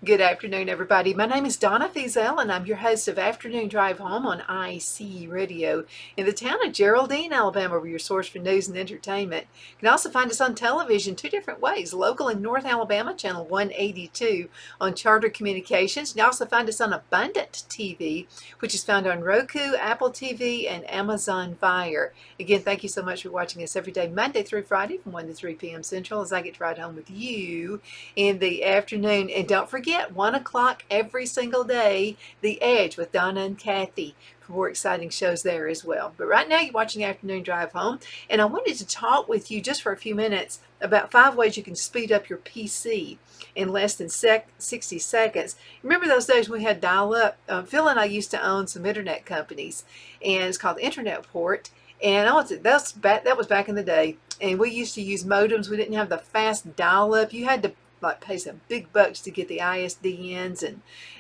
Good afternoon, everybody. My name is Donna Fiesel, and I'm your host of Afternoon Drive Home on IC Radio in the town of Geraldine, Alabama, where your source for news and entertainment. You can also find us on television two different ways: local in North Alabama, channel 182 on Charter Communications. You can also find us on Abundant TV, which is found on Roku, Apple TV, and Amazon Fire. Again, thank you so much for watching us every day, Monday through Friday from 1 to 3 p.m. Central, as I get to ride home with you in the afternoon. And don't forget, 1 o'clock every single day, The Edge with Donna and Kathy, for more exciting shows there as well. But right now you're watching Afternoon Drive Home, and I wanted to talk with you just for a few minutes about 5 ways you can speed up your PC in less than 60 seconds. Remember those days we had dial-up? Phil and I used to own some internet companies, and it's called Internet Port. And that was back in the day, and we used to use modems. We didn't have the fast dial-up. You had to pay some big bucks to get the ISDNs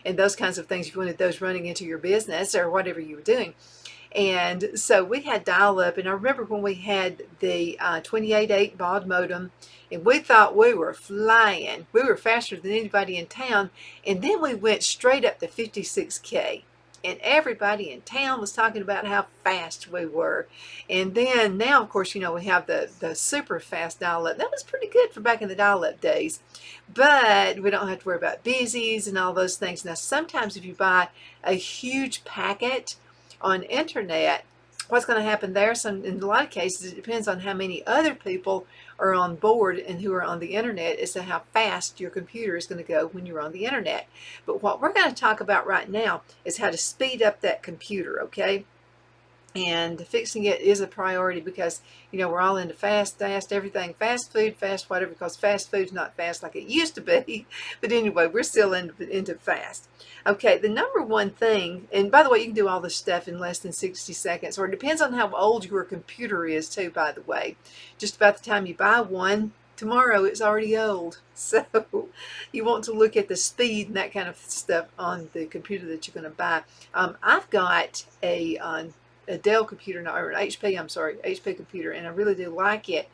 and those kinds of things if you wanted those running into your business or whatever you were doing. And so we had dial-up, and I remember when we had the 28.8 baud modem, and we thought we were flying. We were faster than anybody in town, and then we went straight up to 56K. And everybody in town was talking about how fast we were. And then now, of course, we have the super fast dial-up. That was pretty good for back in the dial-up days. But we don't have to worry about busies and all those things. Now, sometimes if you buy a huge packet on internet, what's going to happen there? In a lot of cases, it depends on how many other people are on board and who are on the internet as to how fast your computer is going to go when you're on the internet. But what we're going to talk about right now is how to speed up that computer, okay? And fixing it is a priority because, we're all into fast everything, fast food, fast whatever, because fast food's not fast like it used to be. But anyway, we're still into fast. Okay, the number one thing, and by the way, you can do all this stuff in less than 60 seconds, or it depends on how old your computer is too, by the way. Just about the time you buy one, tomorrow it's already old. So you want to look at the speed and that kind of stuff on the computer that you're going to buy. I've got a Dell computer, or an HP computer, and I really do like it.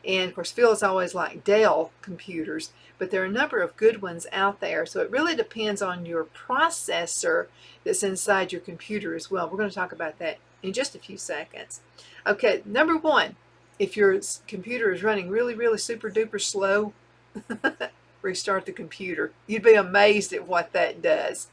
And of course, Phil has always liked Dell computers, but there are a number of good ones out there. So it really depends on your processor that's inside your computer as well. We're going to talk about that in just a few seconds. Okay, number one, if your computer is running really, really super duper slow, restart the computer. You'd be amazed at what that does.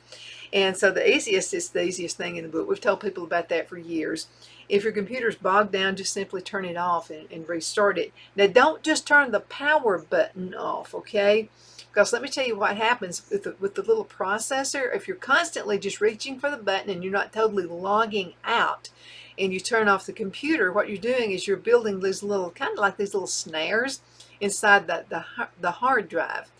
And so the easiest is the easiest thing in the book. We've told people about that for years. If your computer's bogged down, just simply turn it off and restart it. Now, don't just turn the power button off, okay? Because let me tell you what happens with the little processor. If you're constantly just reaching for the button and you're not totally logging out, and you turn off the computer, what you're doing is you're building these little, kind of like these little snares inside the hard drive.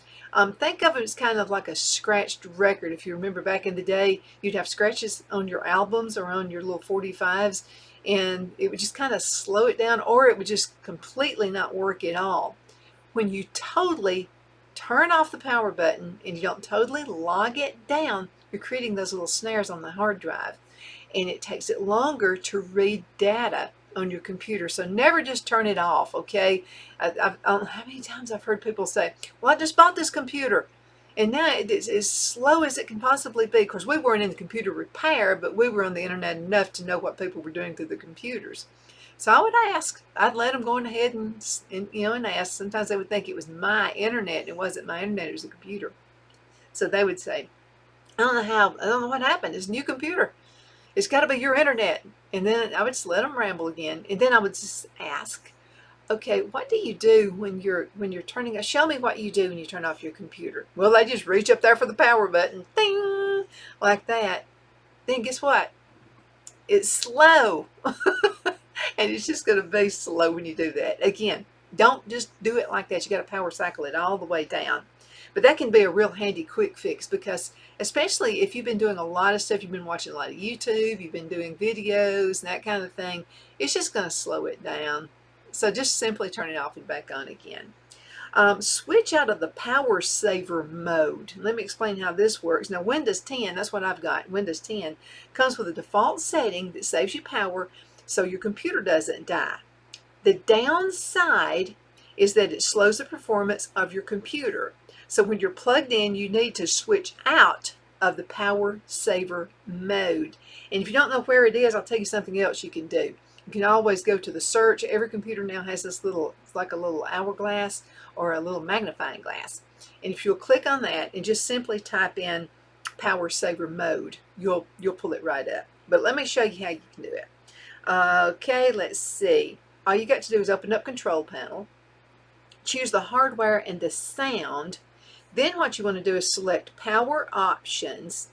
Think of it as kind of like a scratched record. If you remember back in the day, you'd have scratches on your albums or on your little 45s, and it would just kind of slow it down, or it would just completely not work at all. When you totally turn off the power button and you don't totally log it down, you're creating those little snares on the hard drive, and it takes it longer to read data on your computer. So never just turn it off, okay? How many times I've heard people say, well, I just bought this computer, and now it is as slow as it can possibly be. Of course, we weren't in computer repair, but we were on the internet enough to know what people were doing through the computers. So I would ask. I'd let them go ahead and ask. Sometimes they would think it was my internet. It wasn't my internet, it was a computer. So they would say, I don't know what happened. It's a new computer. It's got to be your internet. And then I would just let them ramble again. And then I would just ask, okay, what do you do when you're turning? Show me what you do when you turn off your computer. Well, they just reach up there for the power button, ding, like that. Then guess what? It's slow. And it's just going to be slow when you do that. Again, don't just do it like that. You got to power cycle it all the way down. But that can be a real handy quick fix, because especially if you've been doing a lot of stuff, you've been watching a lot of YouTube, you've been doing videos and that kind of thing, it's just going to slow it down. So just simply turn it off and back on again. Switch out of the power saver mode. Let me explain how this works. Now, Windows 10, that's what I've got. Windows 10 comes with a default setting that saves you power so your computer doesn't die. The downside is that it slows the performance of your computer. So when you're plugged in, you need to switch out of the power saver mode. And if you don't know where it is, I'll tell you something else you can do. You can always go to the search. Every computer now has this little, it's like a little hourglass or a little magnifying glass. And if you'll click on that and just simply type in power saver mode, you'll pull it right up. But let me show you how you can do it. Okay, let's see. All you got to do is open up Control Panel, choose the hardware and the sound. Then what you want to do is select Power Options.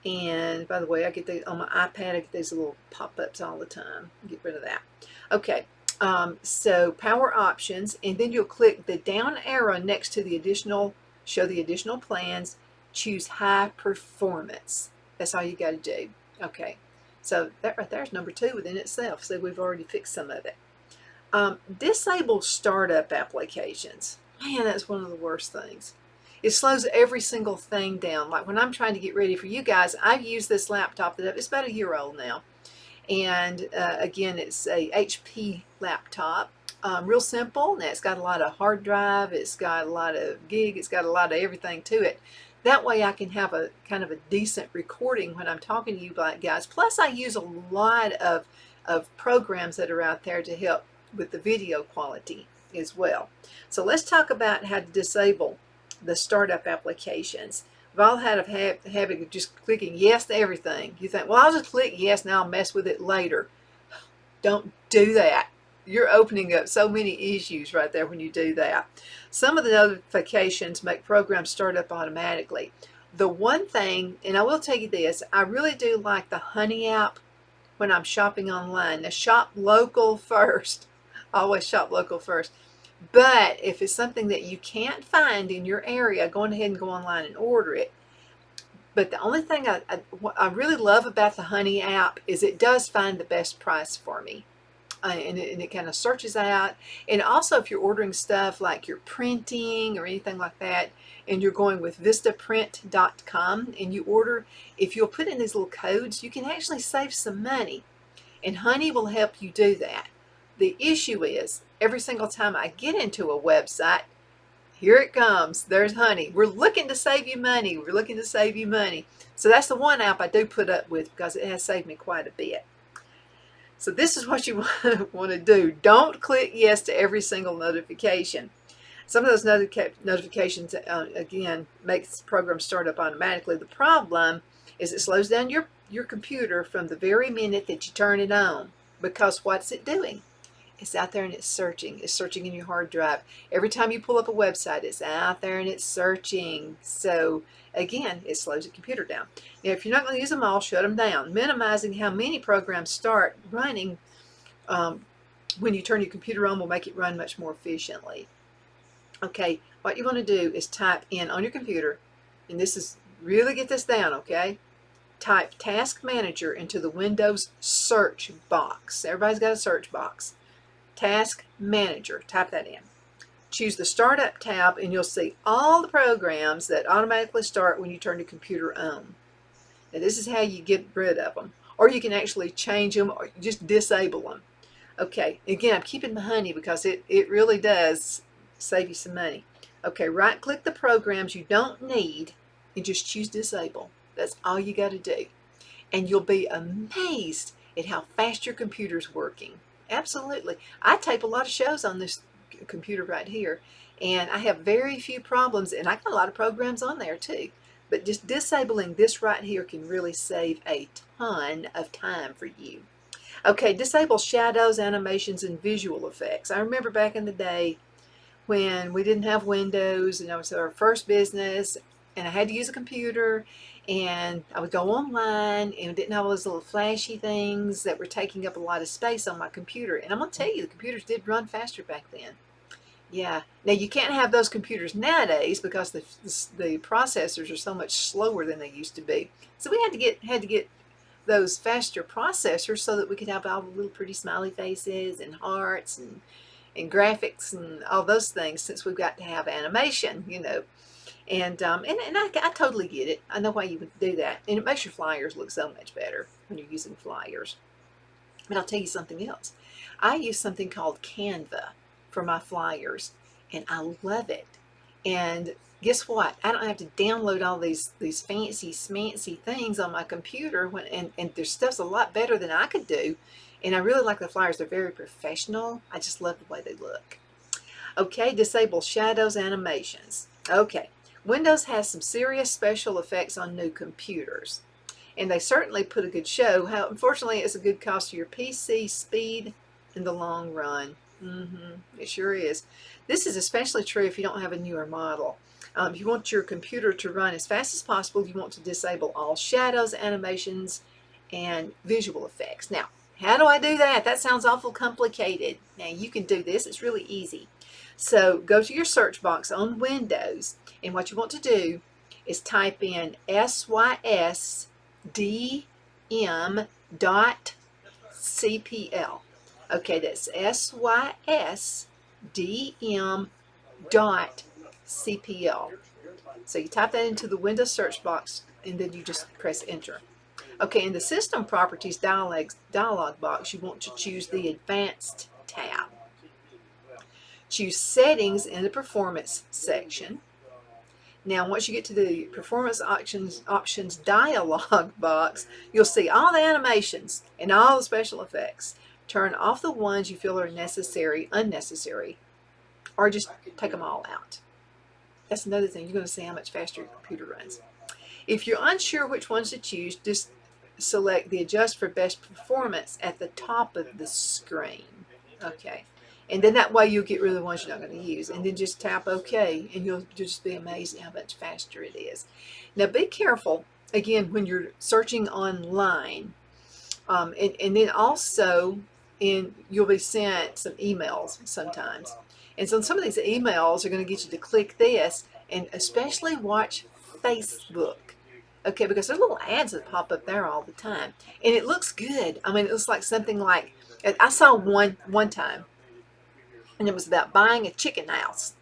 And by the way, I get these on my iPad. I get these little pop-ups all the time. Get rid of that. Okay, so Power Options, and then you'll click the down arrow next to the additional, show the additional plans. Choose High Performance. That's all you got to do. Okay, so that right there is number 2 within itself. So we've already fixed some of it. Disable startup applications. Man, that's one of the worst things. It slows every single thing down. Like when I'm trying to get ready for you guys, I've used this laptop that it's about a year old now. And again, it's a HP laptop. Real simple. Now it's got a lot of hard drive. It's got a lot of gig. It's got a lot of everything to it. That way I can have a kind of a decent recording when I'm talking to you guys. Plus I use a lot of programs that are out there to help with the video quality as well. So let's talk about how to disable the startup applications. We've all had a habit of just clicking yes to everything. You think, well, I'll just click yes, now I'll mess with it later. Don't do that. You're opening up so many issues right there when you do that. Some of the notifications make programs start up automatically. The one thing, and I will tell you this, I really do like the Honey app when I'm shopping online. Now, shop local first. Always shop local first. But if it's something that you can't find in your area, go ahead and go online and order it. But the only thing I really love about the Honey app is it does find the best price for me. And it kind of searches out. And also if you're ordering stuff like you're printing or anything like that, and you're going with vistaprint.com and you order, if you'll put in these little codes, you can actually save some money. And Honey will help you do that. The issue is, every single time I get into a website, here it comes. There's Honey. We're looking to save you money. We're looking to save you money. So that's the one app I do put up with because it has saved me quite a bit. So this is what you want to do. Don't click yes to every single notification. Some of those notifications, again, makes the program start up automatically. The problem is it slows down your computer from the very minute that you turn it on. Because what's it doing? It's out there and it's searching. It's searching in your hard drive. Every time you pull up a website, it's out there and it's searching. So again, it slows the computer down. Now, if you're not going to use them all, shut them down. Minimizing how many programs start running when you turn your computer on will make it run much more efficiently. Okay, what you want to do is type in on your computer, and this is, really get this down, okay? Type Task Manager into the Windows search box. Everybody's got a search box. Task Manager, type that in. Choose the Startup tab and you'll see all the programs that automatically start when you turn the computer on. Now this is how you get rid of them. Or you can actually change them or just disable them. Okay, again, I'm keeping the Honey because it really does save you some money. Okay, right click the programs you don't need and just choose Disable. That's all you got to do. And you'll be amazed at how fast your computer's working. Absolutely. I tape a lot of shows on this computer right here, and I have very few problems, and I got a lot of programs on there too. But just disabling this right here can really save a ton of time for you. Okay, disable shadows, animations, and visual effects. I remember back in the day when we didn't have Windows, and it was our first business, and I had to use a computer, and I would go online and didn't have all those little flashy things that were taking up a lot of space on my computer. And I'm going to tell you, the computers did run faster back then. Yeah. Now, you can't have those computers nowadays because the processors are so much slower than they used to be. So we had to get those faster processors so that we could have all the little pretty smiley faces and hearts and graphics and all those things, since we've got to have animation, you know. And I totally get it. I know why you would do that. And it makes your flyers look so much better when you're using flyers. But I'll tell you something else. I use something called Canva for my flyers, and I love it. And guess what? I don't have to download all these fancy smancy things on my computer and their stuff's a lot better than I could do. And I really like the flyers. They're very professional. I just love the way they look. Okay, disable shadows animations. Okay, Windows has some serious special effects on new computers. And they certainly put a good show. How, unfortunately, it's a good cost to your PC speed in the long run. It sure is. This is especially true if you don't have a newer model. If you want your computer to run as fast as possible, you want to disable all shadows, animations, and visual effects. Now, how do I do that? That sounds awful complicated. Now, you can do this. It's really easy. So go to your search box on Windows, and what you want to do is type in sysdm.cpl. Okay, that's sysdm.cpl. So you type that into the Windows search box, and then you just press enter. Okay, in the System Properties dialog box, you want to choose the Advanced tab. Choose Settings in the Performance section. Now, once you get to the Performance Options dialog box, you'll see all the animations and all the special effects. Turn off the ones you feel are unnecessary, or just take them all out. That's another thing. You're going to see how much faster your computer runs. If you're unsure which ones to choose, just select the Adjust for Best Performance at the top of the screen. Okay. And then that way you'll get rid of the ones you're not going to use. And then just tap OK, and you'll just be amazed how much faster it is. Now be careful, again, when you're searching online. And then also, you'll be sent some emails sometimes. And so some of these emails are going to get you to click this, and especially watch Facebook. Okay, because there's little ads that pop up there all the time. And it looks good. I mean, it looks like something like, I saw one time, and it was about buying a chicken house,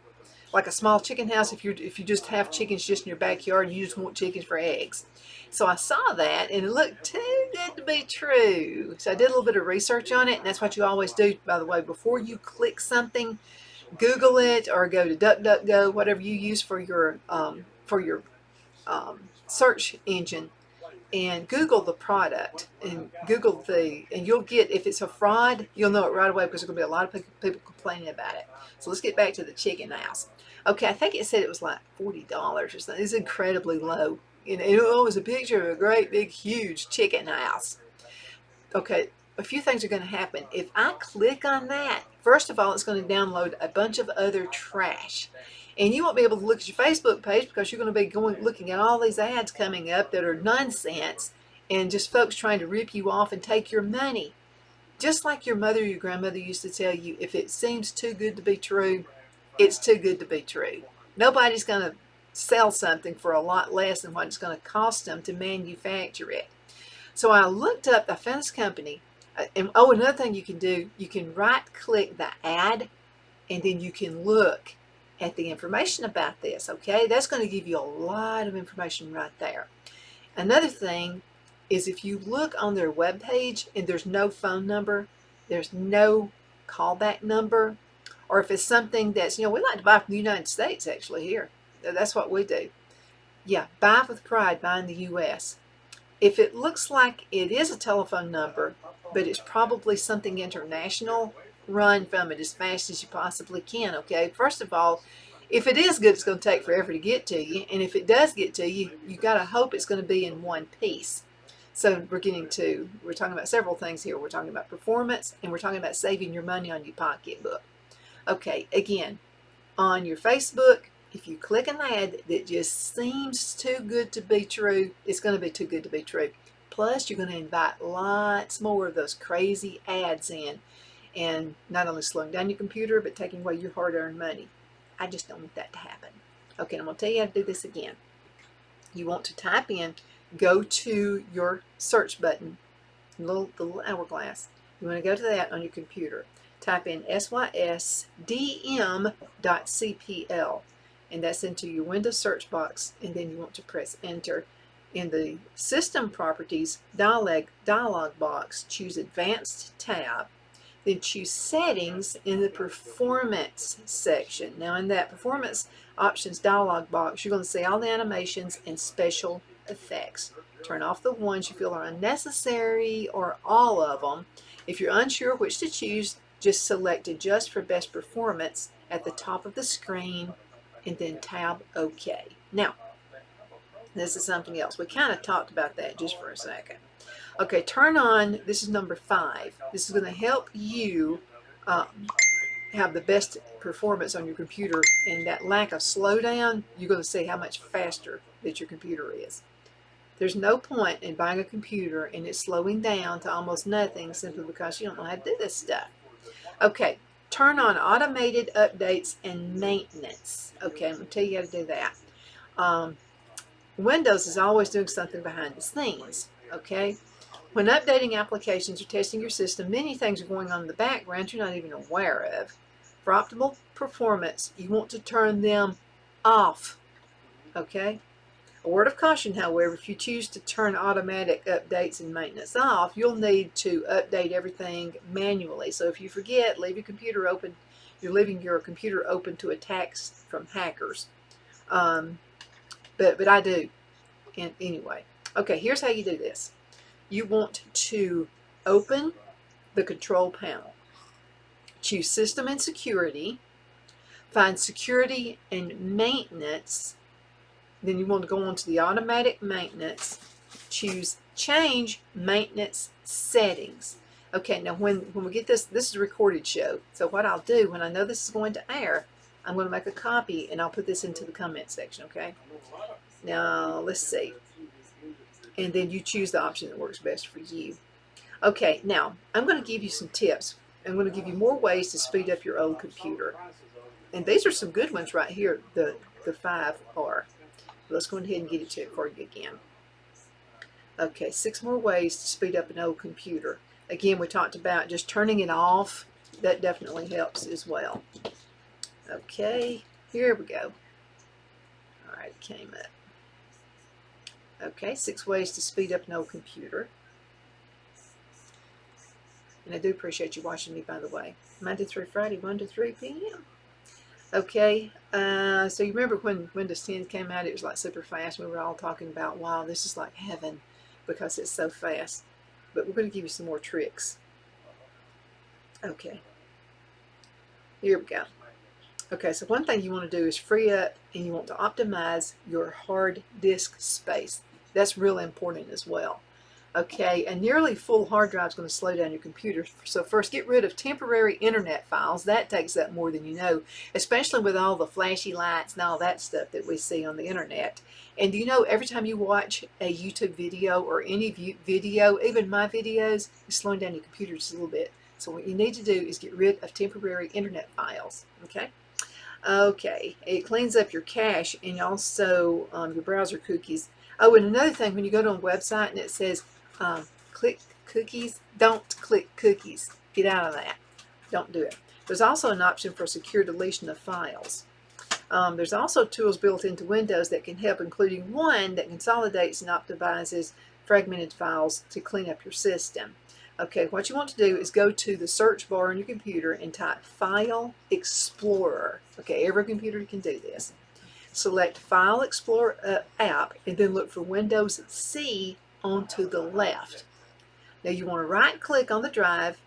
like a small chicken house. If you just have chickens just in your backyard, and you just want chickens for eggs. So I saw that, and it looked too good to be true. So I did a little bit of research on it, and that's what you always do, by the way. Before you click something, Google it or go to DuckDuckGo, whatever you use for your search engine, and Google the product and and you'll get, if it's a fraud, you'll know it right away, because there's going to be a lot of people complaining about it. So let's get back to the chicken house. Okay, I think it said it was like $40 or something. It's incredibly low. And it was a picture of a great big huge chicken house. Okay, a few things are going to happen. If I click on that, first of all, it's going to download a bunch of other trash. And you won't be able to look at your Facebook page, because you're going to be looking at all these ads coming up that are nonsense and just folks trying to rip you off and take your money. Just like your mother or your grandmother used to tell you, if it seems too good to be true, it's too good to be true. Nobody's going to sell something for a lot less than what it's going to cost them to manufacture it. So I looked up, I found this company, and another thing you can do, you can right-click the ad, and then you can look at the information about this. Okay, that's going to give you a lot of information right there. Another thing is, if you look on their webpage and there's no phone number, there's no callback number, or if it's something that's, we like to buy from the United States, actually, here. That's what we do. Yeah, buy with pride, buy in the U.S. If it looks like it is a telephone number, but it's probably something international, run from it as fast as you possibly can. Okay, first of all, if it is good, it's going to take forever to get to you, and if it does get to you, you got to hope it's going to be in one piece. So we're talking about several things here. We're talking about performance, and we're talking about saving your money on your pocketbook. Okay, again, on your Facebook, if you click an ad that just seems too good to be true, it's going to be too good to be true. Plus, you're going to invite lots more of those crazy ads in, and not only slowing down your computer, but taking away your hard-earned money. I just don't want that to happen. Okay, I'm going to tell you how to do this again. You want to type in, go to your search button, the little hourglass. You want to go to that on your computer. Type in sysdm.cpl, and that's into your Windows search box, and then you want to press enter. In the System Properties dialog box, choose Advanced tab. Then choose Settings in the Performance section. Now in that Performance Options dialog box, you're going to see all the animations and special effects. Turn off the ones you feel are unnecessary or all of them. If you're unsure which to choose, just select Adjust for Best Performance at the top of the screen and then tab OK. Now, this is something else. We kind of talked about that just for a second. Okay, turn on, this is number 5. This is going to help you have the best performance on your computer, and that lack of slowdown, you're going to see how much faster that your computer is. There's no point in buying a computer and it's slowing down to almost nothing simply because you don't know how to do this stuff. Okay, turn on automated updates and maintenance. Okay, I'm going to tell you how to do that. Windows is always doing something behind the scenes. Okay, when updating applications or testing your system, many things are going on in the background you're not even aware of. For optimal performance, you want to turn them off. Okay? A word of caution, however, if you choose to turn automatic updates and maintenance off, you'll need to update everything manually. So if you forget, leave your computer open. You're leaving your computer open to attacks from hackers. But I do. And anyway, okay, here's how you do this. You want to open the control panel. Choose System and Security. Find Security and Maintenance. Then you want to go on to the automatic maintenance. Choose Change Maintenance Settings. Okay, now when we get this is a recorded show. So what I'll do when I know this is going to air, I'm going to make a copy and I'll put this into the comment section, okay? Now, let's see. And then you choose the option that works best for you. Okay, now I'm going to give you some tips. I'm going to give you more ways to speed up your old computer. And these are some good ones right here, the 5 are. Let's go ahead and get it to it for you again. Okay, 6 more ways to speed up an old computer. Again, we talked about just turning it off. That definitely helps as well. Okay, here we go. All right, it came up. Okay, 6 ways to speed up an old computer. And I do appreciate you watching me, by the way. Monday through Friday, 1 to 3 p.m. Okay, so you remember when Windows 10 came out, it was like super fast. We were all talking about, wow, this is like heaven because it's so fast. But we're going to give you some more tricks. Okay, here we go. Okay, so one thing you want to do is free up and you want to optimize your hard disk space. That's really important as well. Okay, a nearly full hard drive is going to slow down your computer. So first, get rid of temporary internet files. That takes up more than you know, especially with all the flashy lights and all that stuff that we see on the internet. And you know, every time you watch a YouTube video or any video, even my videos, it's slowing down your computer just a little bit. So what you need to do is get rid of temporary internet files. Okay. Okay, it cleans up your cache and also your browser cookies. Oh, and another thing, when you go to a website and it says click cookies, don't click cookies. Get out of that. Don't do it. There's also an option for secure deletion of files. There's also tools built into Windows that can help, including one that consolidates and optimizes fragmented files to clean up your system. Okay, what you want to do is go to the search bar on your computer and type File Explorer. Okay, every computer can do this. Select File Explorer app and then look for Windows C onto the left. Now you want to right click on the drive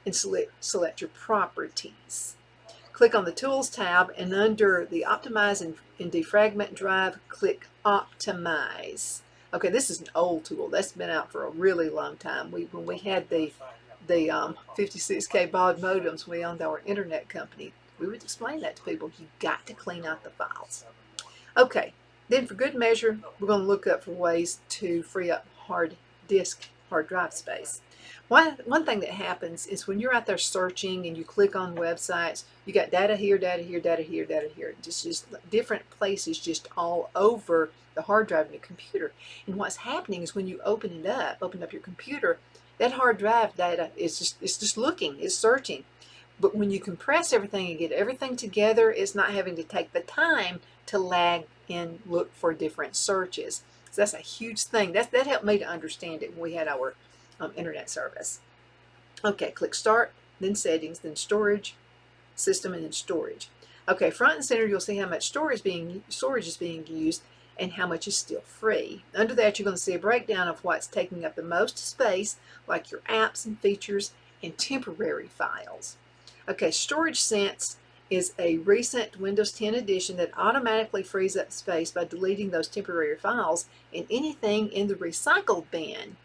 and select your properties. Click on the Tools tab and under the Optimize and Defragment drive, click Optimize. Okay, this is an old tool. That's been out for a really long time. When we had the 56K baud modems, we owned our internet company. We would explain that to people. You've got to clean out the files. Okay, then for good measure, we're going to look up for ways to free up hard drive space. One thing that happens is when you're out there searching and you click on websites, you got data here, data here, data here, data here, just different places just all over the hard drive in your computer. And what's happening is when you open up your computer, that hard drive data is just looking, it's searching. But when you compress everything and get everything together, it's not having to take the time to lag and look for different searches. So that's a huge thing. That helped me to understand it when we had our internet service. Okay, click Start then settings, then storage, system, and then storage. Okay, front and center, you'll see how much storage is being used and how much is still free. Under that, you're going to see a breakdown of what's taking up the most space, like your apps and features and temporary files. Okay, Storage Sense is a recent Windows 10 addition that automatically frees up space by deleting those temporary files and anything in the recycled bin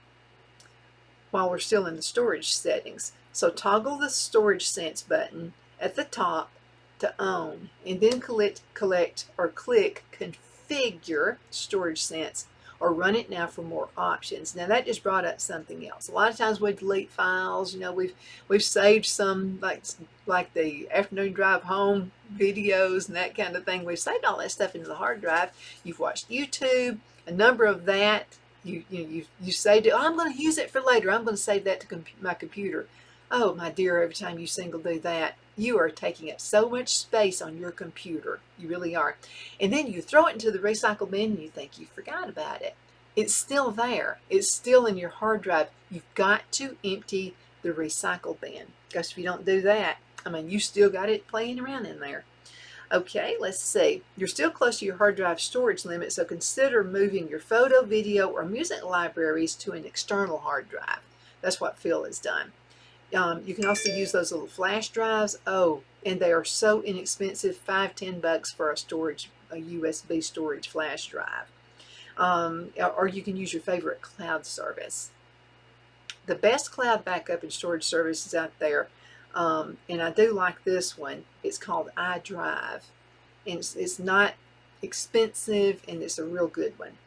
while we're still in the storage settings. So toggle the Storage Sense button at the top to on, and then click Configure Storage Sense, or run it now for more options. Now that just brought up something else. A lot of times we delete files. You know, we've saved some, like the afternoon drive home videos and that kind of thing. We've saved all that stuff into the hard drive. You've watched YouTube, a number of that. You saved it. Oh, I'm going to use it for later. I'm going to save that to my computer. Oh, my dear, every time you single do that, you are taking up so much space on your computer. You really are. And then you throw it into the recycle bin and you think you forgot about it. It's still there. It's still in your hard drive. You've got to empty the recycle bin, because if you don't do that, I mean, you still got it playing around in there. Okay, let's see. You're still close to your hard drive storage limit, so consider moving your photo, video, or music libraries to an external hard drive. That's what Phil has done. You can also use those little flash drives. Oh, and they are so inexpensive, $5-10 for a USB storage flash drive. Or you can use your favorite cloud service. The best cloud backup and storage services out there, and I do like this one. It's called iDrive, and it's not expensive, and it's a real good one.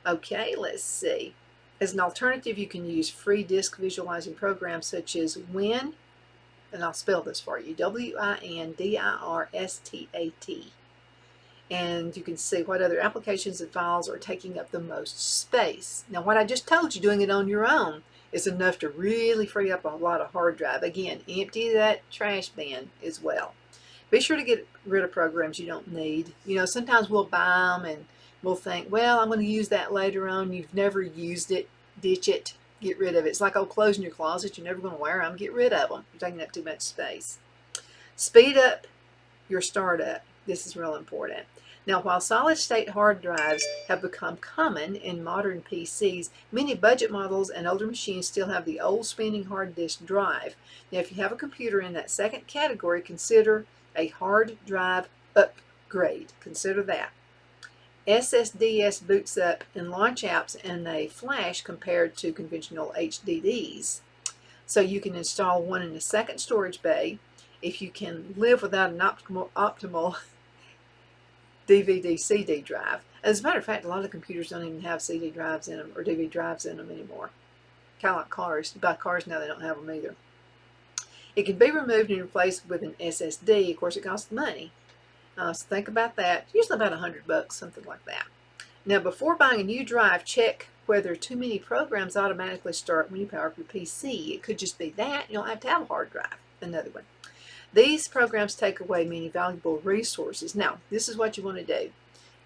Okay, let's see. As an alternative, you can use free disk visualizing programs such as Win, and I'll spell this for you, WINDIRSTAT. And you can see what other applications and files are taking up the most space. Now, what I just told you, doing it on your own, is enough to really free up a lot of hard drive. Again, empty that trash bin as well. Be sure to get rid of programs you don't need. You know, sometimes we'll buy them and we'll think, well, I'm going to use that later on. You've never used it. Ditch it. Get rid of it. It's like old clothes in your closet. You're never going to wear them. Get rid of them. You're taking up too much space. Speed up your startup. This is real important. Now, while solid-state hard drives have become common in modern PCs, many budget models and older machines still have the old spinning hard disk drive. Now, if you have a computer in that second category, consider a hard drive upgrade. Consider that. SSDs boots up and launch apps in a flash compared to conventional HDDs. So you can install one in a second storage bay if you can live without an optimal DVD-CD drive. As a matter of fact, a lot of computers don't even have CD drives in them or DVD drives in them anymore. Kind of like cars. You buy cars now, they don't have them either. It can be removed and replaced with an SSD. Of course, it costs money. So think about that. Usually about $100, something like that. Now, before buying a new drive, check whether too many programs automatically start when you power up your PC. It could just be that. You don't have to have a hard drive. Another one. These programs take away many valuable resources. Now, this is what you want to do.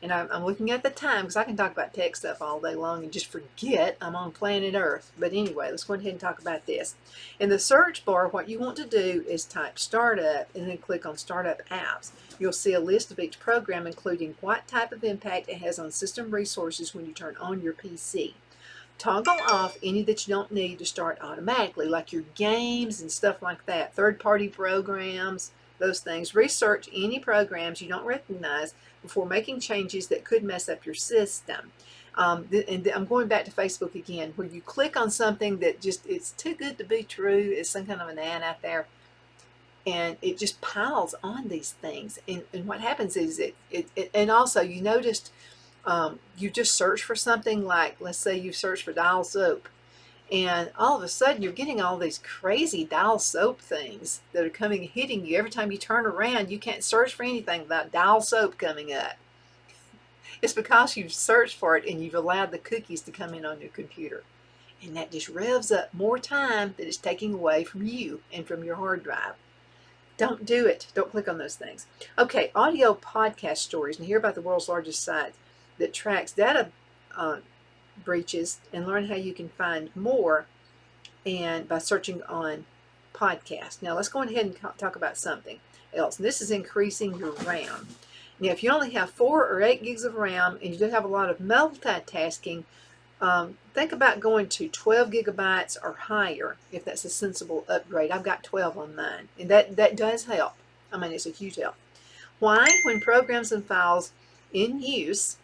And I'm looking at the time because I can talk about tech stuff all day long and just forget I'm on planet Earth. But anyway, let's go ahead and talk about this. In the search bar, what you want to do is type Startup and then click on Startup Apps. You'll see a list of each program, including what type of impact it has on system resources when you turn on your PC. Toggle off any that you don't need to start automatically, like your games and stuff like that, third-party programs, those things. Research any programs you don't recognize before making changes that could mess up your system. And I'm going back to Facebook again, where you click on something that just, it's too good to be true. It's some kind of an ad out there, and it just piles on these things. And what happens is and also you noticed you just search for something like, let's say you search for Dial soap, and all of a sudden you're getting all these crazy Dial soap things that are coming and hitting you. Every time you turn around, you can't search for anything without Dial soap coming up. It's because you've searched for it and you've allowed the cookies to come in on your computer. And that just revs up more time that it's taking away from you and from your hard drive. Don't do it. Don't click on those things. Okay, audio podcast stories. And hear about the world's largest site that tracks data breaches, and learn how you can find more and by searching on podcast. Now let's go ahead and talk about something else. And this is increasing your RAM. Now, if you only have 4 or 8 gigs of RAM and you do have a lot of multitasking, think about going to 12 gigabytes or higher if that's a sensible upgrade. I've got 12 on mine, and that does help. I mean, it's a huge help. Why? When programs and files in use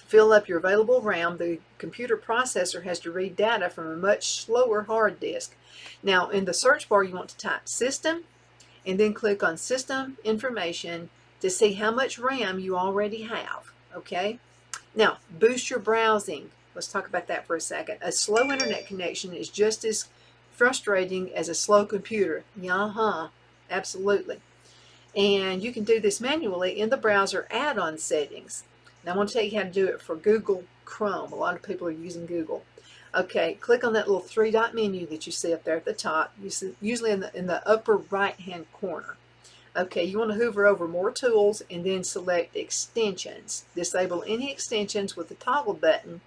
fill up your available RAM, the computer processor has to read data from a much slower hard disk. Now, in the search bar, you want to type System and then click on System Information to see how much RAM you already have, okay? Now, boost your browsing. Let's talk about that for a second. A slow internet connection is just as frustrating as a slow computer. Yeah, absolutely. And you can do this manually in the browser add-on settings. Now, I'm going to tell you how to do it for Google Chrome. A lot of people are using Google. Okay, click on that little 3-dot menu that you see up there at the top, usually in the upper right-hand corner. Okay, you want to hover over More Tools and then select Extensions. Disable any extensions with the toggle button,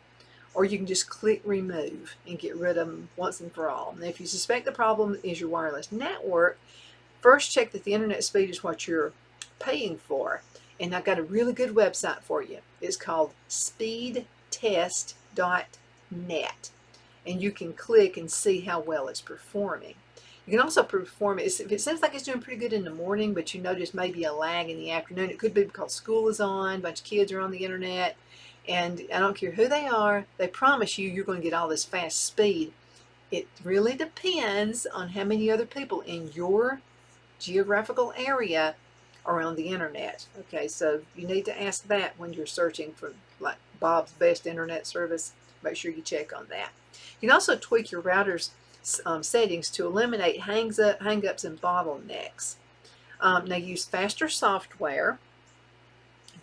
or you can just click Remove and get rid of them once and for all. Now, if you suspect the problem is your wireless network, first check that the internet speed is what you're paying for. And I've got a really good website for you. It's called speedtest.net. And you can click and see how well it's performing. You can also perform it. If it seems like it's doing pretty good in the morning, but you notice maybe a lag in the afternoon, it could be because school is on, a bunch of kids are on the internet, and I don't care who they are, they promise you you're going to get all this fast speed. It really depends on how many other people in your geographical area are on the internet. Okay, so you need to ask that when you're searching for like Bob's Best Internet Service. Make sure you check on that. You can also tweak your router's settings to eliminate hang-ups and bottlenecks. Now use faster software.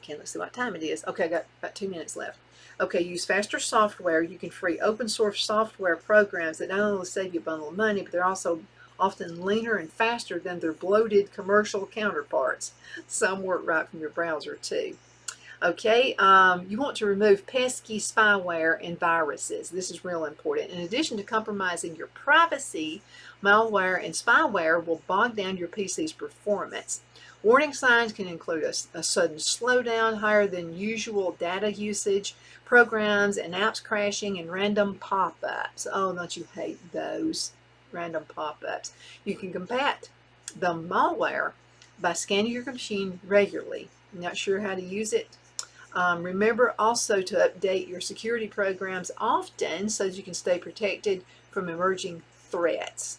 Okay, let's see what time it is. Okay, I got about 2 minutes left. Okay, use faster software. You can free open source software programs that not only save you a bundle of money, but they're also often leaner and faster than their bloated commercial counterparts. Some work right from your browser too. Okay, you want to remove pesky spyware and viruses. This is real important. In addition to compromising your privacy, malware and spyware will bog down your PC's performance. Warning signs can include a sudden slowdown, higher than usual data usage, programs and apps crashing, and random pop-ups. Oh, don't you hate those random pop-ups? You can combat the malware by scanning your machine regularly. Not sure how to use it? Remember also to update your security programs often so that you can stay protected from emerging threats.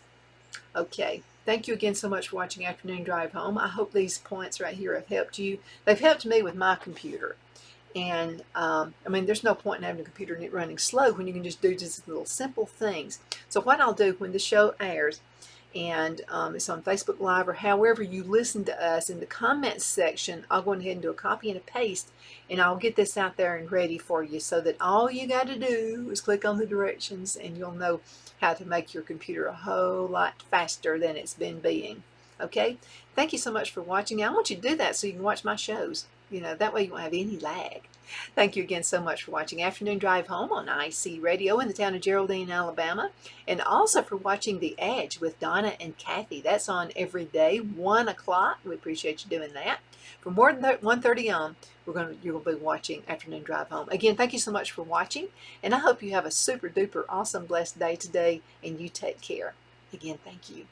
Okay, thank you again so much for watching Afternoon Drive Home. I hope these points right here have helped you. They've helped me with my computer. And I mean, there's no point in having a computer running slow when you can just do just little simple things. So what I'll do when the show airs, and it's on Facebook Live or however you listen to us, in the comments section, I'll go ahead and do a copy and a paste, and I'll get this out there and ready for you so that all you got to do is click on the directions and you'll know how to make your computer a whole lot faster than it's been being. Okay? Thank you so much for watching. I want you to do that so you can watch my shows. You know, that way you won't have any lag. Thank you again so much for watching Afternoon Drive Home on IC Radio in the town of Geraldine, Alabama, and also for watching The Edge with Donna and Kathy. That's on every day, 1 o'clock. We appreciate you doing that. From more than 1:30 on, you'll be watching Afternoon Drive Home. Again, thank you so much for watching, and I hope you have a super duper awesome blessed day today, and you take care. Again, thank you.